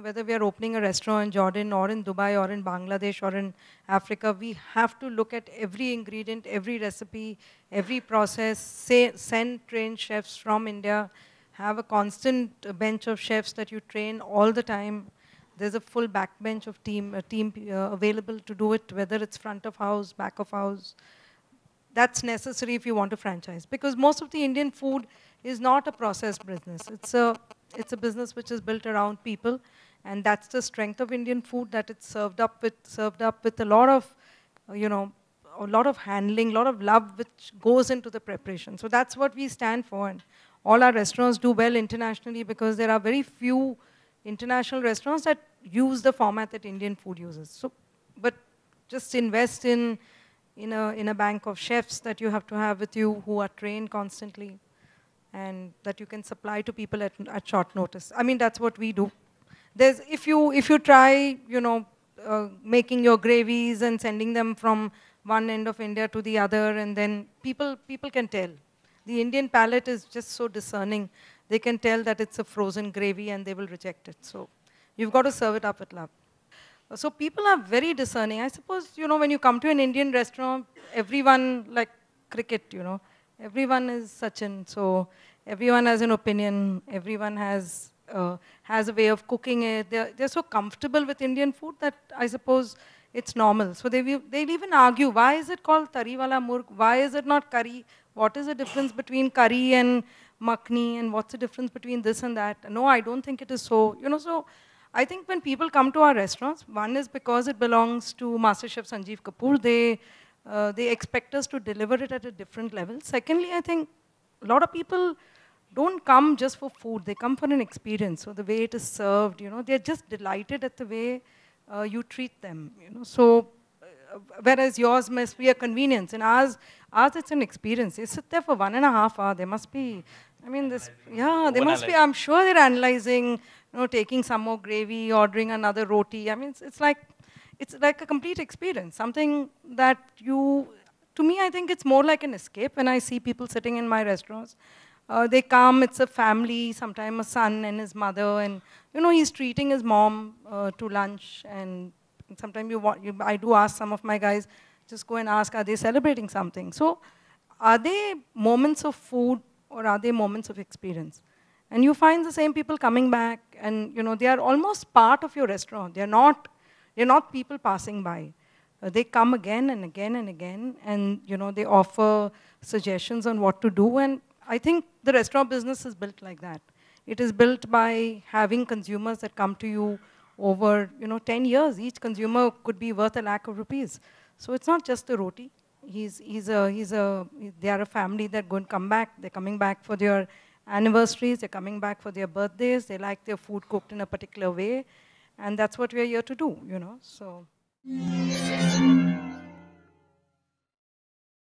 whether we are opening a restaurant in Jordan or in Dubai or in Bangladesh or in Africa, we have to look at every ingredient, every recipe, every process, send trained chefs from India, have a constant bench of chefs that you train all the time. There's a full backbench of a team available to do it, whether it's front of house, back of house. That's necessary if you want to franchise. Because most of the Indian food is not a processed business. It's a business which is built around people. And that's the strength of Indian food, that it's served up with a lot of, a lot of handling, a lot of love which goes into the preparation. So that's what we stand for. And all our restaurants do well internationally because there are very few international restaurants that use the format that Indian food uses. So, but just invest in a bank of chefs that you have to have with you who are trained constantly and that you can supply to people at short notice. I mean, that's what we do. If you try, making your gravies and sending them from one end of India to the other, and then people can tell. The Indian palate is just so discerning. They can tell that it's a frozen gravy and they will reject it. So you've got to serve it up with love. So people are very discerning. I suppose, when you come to an Indian restaurant, everyone, like cricket, everyone is Sachin. So everyone has an opinion. Everyone has a way of cooking it. They're so comfortable with Indian food that I suppose it's normal. So they'll even argue, why is it called tari wala murg? Why is it not curry? What is the difference between curry and makhni? And what's the difference between this and that? No, I don't think it is so. So I think when people come to our restaurants, one is because it belongs to Master Chef Sanjeev Kapoor. They expect us to deliver it at a different level. Secondly, I think a lot of people don't come just for food. They come for an experience. So the way it is served, they're just delighted at the way you treat them. So whereas yours must be a convenience, and ours it's an experience. They sit there for 1.5 hours. They must be, they must be, I'm sure they're analyzing, taking some more gravy, ordering another roti. I mean, it's like a complete experience. Something that to me, I think it's more like an escape when I see people sitting in my restaurants. They come, it's a family, sometimes a son and his mother, and he's treating his mom to lunch, and sometimes I do ask some of my guys, just go and ask, are they celebrating something? So are they moments of food or are they moments of experience? And you find the same people coming back, and they are almost part of your restaurant. They're not people passing by. They come again and again and again, and they offer suggestions on what to do. And I think the restaurant business is built like that. It is built by having consumers that come to you over 10 years. Each consumer could be worth ₹1 lakh. So it's not just the roti. They are a family that going to come back. They're coming back for their anniversaries. They're coming back for their birthdays. They like their food cooked in a particular way, and that's what we're here to do. So.